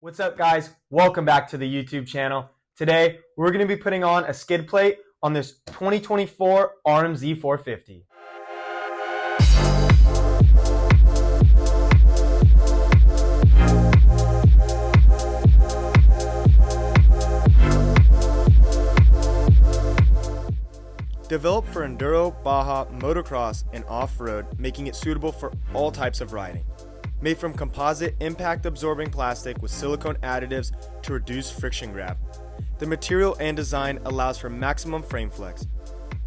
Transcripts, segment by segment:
What's up, guys? Welcome back to the YouTube channel. Today, we're going to be putting on a skid plate on this 2024 RMZ 450. Developed for enduro, baja, motocross, and off-road, making it suitable for all types of riding. Made from composite impact-absorbing plastic with silicone additives to reduce friction grab. The material and design allows for maximum frame flex.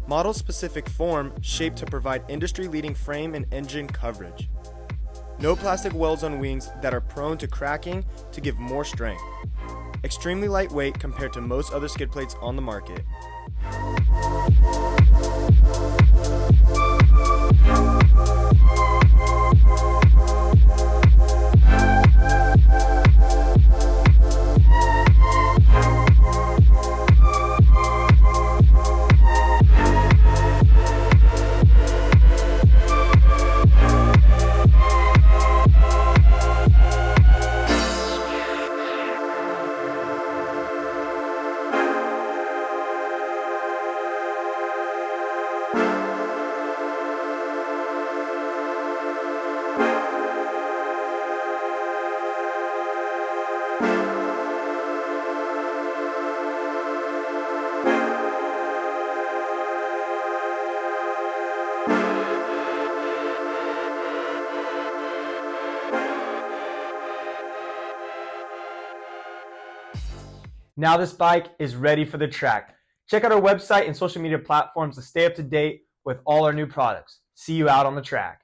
Model-specific form shaped to provide industry-leading frame and engine coverage. No plastic welds on wings that are prone to cracking to give more strength. Extremely lightweight compared to most other skid plates on the market. Now this bike is ready for the track. Check out our website and social media platforms to stay up to date with all our new products. See you out on the track.